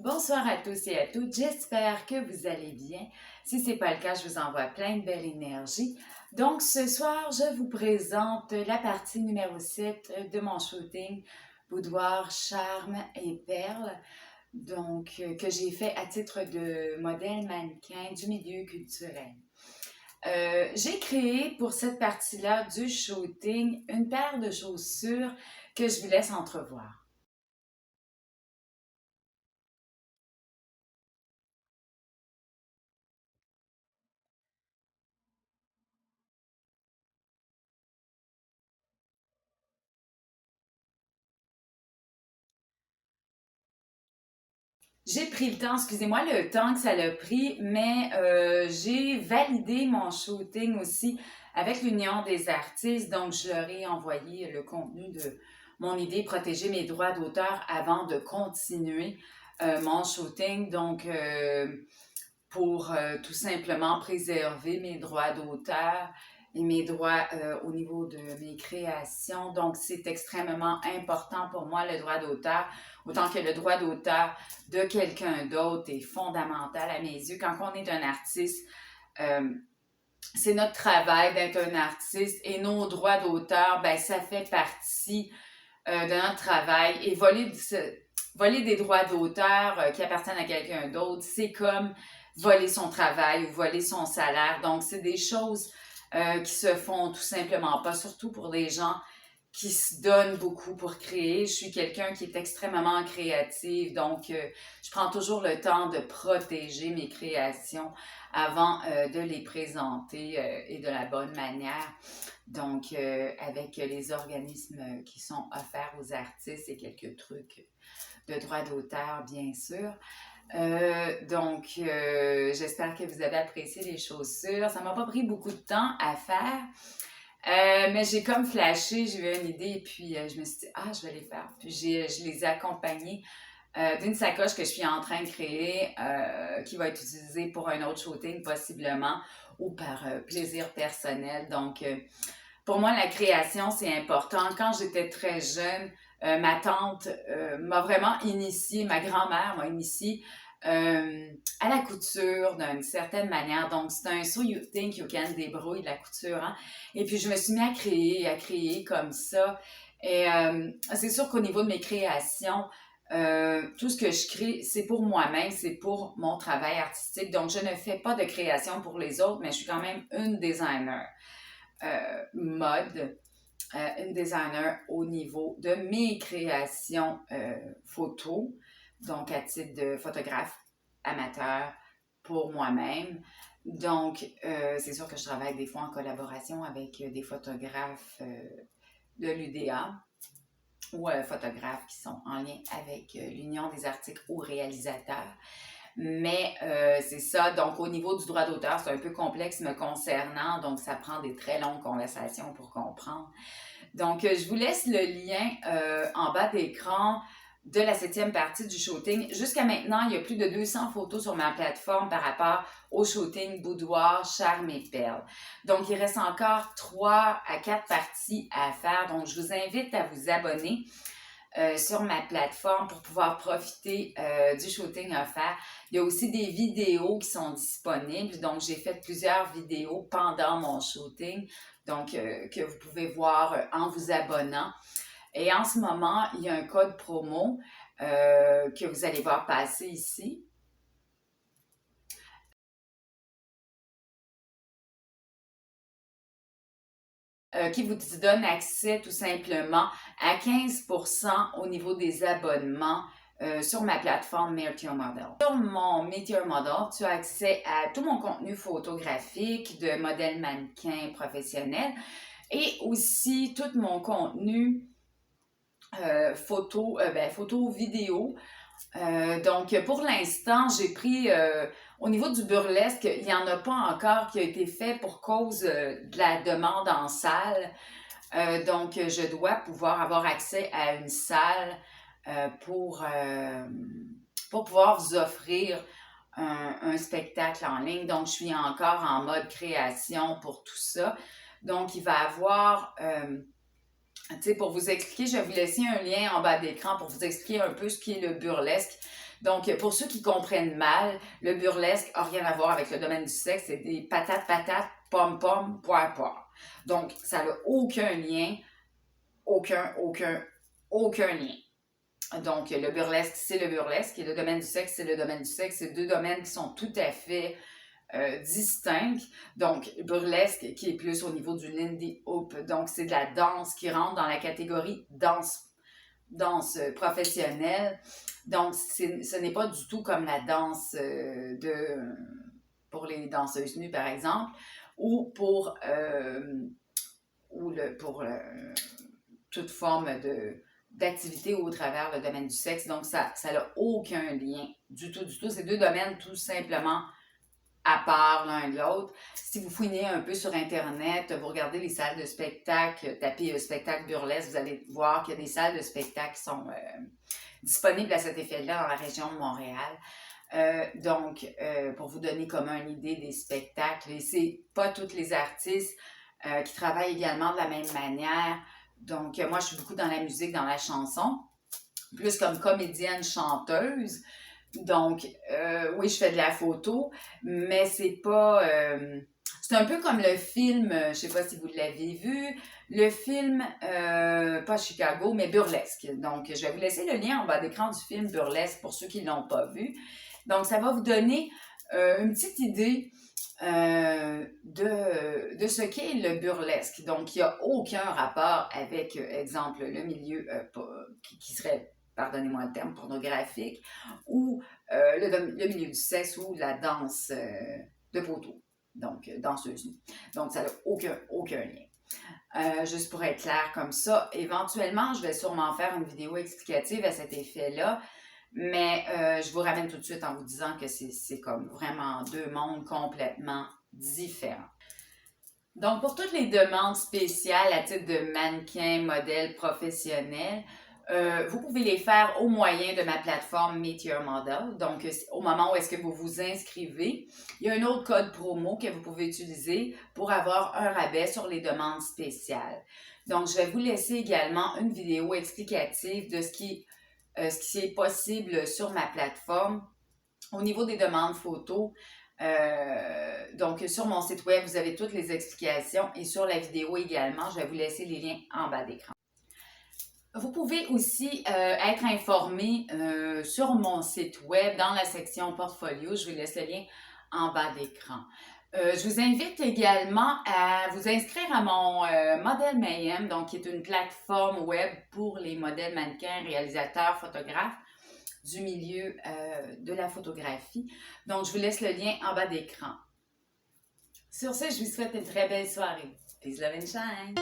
Bonsoir à tous et à toutes, j'espère que vous allez bien. Si ce n'est pas le cas, je vous envoie plein de belle énergie. Donc ce soir, je vous présente la partie numéro 7 de mon shooting Boudoir, Charme et Perles, que j'ai fait à titre de modèle mannequin du milieu culturel. J'ai créé pour cette partie-là du shooting une paire de chaussures que je vous laisse entrevoir. J'ai pris le temps, excusez-moi le temps que ça l'a pris, mais j'ai validé mon shooting aussi avec l'Union des artistes. Donc, je leur ai envoyé le contenu de mon idée, protéger mes droits d'auteur avant de continuer mon shooting. Donc, pour tout simplement préserver mes droits d'auteur et mes droits au niveau de mes créations. Donc, c'est extrêmement important pour moi, le droit d'auteur, autant que le droit d'auteur de quelqu'un d'autre est fondamental à mes yeux. Quand on est un artiste, euh, c'est notre travail d'être un artiste et nos droits d'auteur, ben, ça fait partie de notre travail. Et voler des droits d'auteur qui appartiennent à quelqu'un d'autre, c'est comme voler son travail ou voler son salaire. Donc, c'est des choses qui se font tout simplement pas, surtout pour des gens qui se donnent beaucoup pour créer. Je suis quelqu'un qui est extrêmement créative, donc je prends toujours le temps de protéger mes créations avant de les présenter et de la bonne manière. Donc, avec les organismes qui sont offerts aux artistes et quelques trucs de droit d'auteur, bien sûr. J'espère que vous avez apprécié les chaussures. Ça m'a pas pris beaucoup de temps à faire, mais j'ai comme flashé, j'ai eu une idée et puis je me suis dit, ah, je vais les faire. Puis je les ai accompagnés d'une sacoche que je suis en train de créer qui va être utilisée pour un autre shooting possiblement ou par plaisir personnel. Donc, pour moi, la création, c'est important. Quand j'étais très jeune, ma tante m'a vraiment initiée, ma grand-mère m'a initiée à la couture d'une certaine manière. Donc, c'est un So You Think You Can débrouille de la couture. Hein? Et puis, je me suis mis à créer comme ça. Et c'est sûr qu'au niveau de mes créations, tout ce que je crée, c'est pour moi-même, c'est pour mon travail artistique. Donc, je ne fais pas de création pour les autres, mais je suis quand même une designer mode, une designer au niveau de mes créations photos, donc à titre de photographe amateur pour moi-même. Donc, c'est sûr que je travaille des fois en collaboration avec des photographes de l'UDA ou photographes qui sont en lien avec l'Union des articles ou réalisateurs. Mais c'est ça, donc au niveau du droit d'auteur, c'est un peu complexe me concernant, donc ça prend des très longues conversations pour comprendre. Donc, je vous laisse le lien en bas d'écran de la 7e partie du shooting. Jusqu'à maintenant, il y a plus de 200 photos sur ma plateforme par rapport au shooting Boudoir, Charme et Perles. Donc, il reste encore 3 à 4 parties à faire. Donc, je vous invite à vous abonner sur ma plateforme pour pouvoir profiter du shooting offert. Il y a aussi des vidéos qui sont disponibles. Donc, j'ai fait plusieurs vidéos pendant mon shooting, donc que vous pouvez voir en vous abonnant. Et en ce moment, il y a un code promo que vous allez voir passer ici. Qui vous donne accès tout simplement à 15% au niveau des abonnements sur ma plateforme Meteor Model. Sur mon Meteor Model, tu as accès à tout mon contenu photographique de modèle mannequin professionnel et aussi tout mon contenu photo, vidéo. Donc, pour l'instant, j'ai pris, au niveau du burlesque, il n'y en a pas encore qui a été fait pour cause de la demande en salle. Donc, je dois pouvoir avoir accès à une salle pour pouvoir vous offrir un spectacle en ligne. Donc, je suis encore en mode création pour tout ça. Donc, il va y avoir... pour vous expliquer, je vais vous laisser un lien en bas d'écran pour vous expliquer un peu ce qui est le burlesque. Donc, pour ceux qui comprennent mal, le burlesque n'a rien à voir avec le domaine du sexe, c'est des patates, patates, pom-pom, poire, poire. Donc, ça n'a aucun lien, aucun lien. Donc, le burlesque, c'est le burlesque, et le domaine du sexe, c'est le domaine du sexe. C'est deux domaines qui sont tout à fait distincts. Donc, burlesque, qui est plus au niveau du Lindy Hop, donc c'est de la danse qui rentre dans la catégorie danse professionnelle. Donc, ce n'est pas du tout comme la danse pour les danseuses nues, par exemple, ou pour toute forme d'activité au travers le domaine du sexe. Donc, ça n'a aucun lien du tout. C'est deux domaines tout simplement à part l'un de l'autre. Si vous fouinez un peu sur Internet, vous regardez les salles de spectacle, tapez spectacle burlesque, vous allez voir qu'il y a des salles de spectacle qui sont disponibles à cet effet-là dans la région de Montréal. Donc, pour vous donner comme une idée des spectacles, et c'est pas tous les artistes qui travaillent également de la même manière. Donc, moi, je suis beaucoup dans la musique, dans la chanson, plus comme comédienne, chanteuse. Donc, oui, je fais de la photo, mais c'est pas... c'est un peu comme le film, je sais pas si vous l'avez vu, le film, pas Chicago, mais Burlesque. Donc, je vais vous laisser le lien en bas d'écran du film Burlesque pour ceux qui ne l'ont pas vu. Donc, ça va vous donner une petite idée de ce qu'est le burlesque. Donc, il n'y a aucun rapport avec, exemple, le milieu qui serait, pardonnez-moi le terme, pornographique, ou le milieu du sexe ou la danse de poteau, donc danseuse nue. Donc, ça n'a aucun lien. Juste pour être clair comme ça, éventuellement, je vais sûrement faire une vidéo explicative à cet effet-là, mais je vous ramène tout de suite en vous disant que c'est comme vraiment deux mondes complètement différents. Donc, pour toutes les demandes spéciales à titre de mannequin, modèle professionnel, vous pouvez les faire au moyen de ma plateforme Meet Your Model. Donc, au moment où est-ce que vous vous inscrivez, il y a un autre code promo que vous pouvez utiliser pour avoir un rabais sur les demandes spéciales. Donc, je vais vous laisser également une vidéo explicative de ce qui est possible sur ma plateforme au niveau des demandes photos. Donc, sur mon site web, vous avez toutes les explications et sur la vidéo également, je vais vous laisser les liens en bas d'écran. Vous pouvez aussi être informé sur mon site web dans la section portfolio. Je vous laisse le lien en bas d'écran. Je vous invite également à vous inscrire à mon Modèle Mayhem, donc qui est une plateforme web pour les modèles mannequins, réalisateurs, photographes du milieu de la photographie. Donc, je vous laisse le lien en bas d'écran. Sur ce, je vous souhaite une très belle soirée. Peace, love and shine!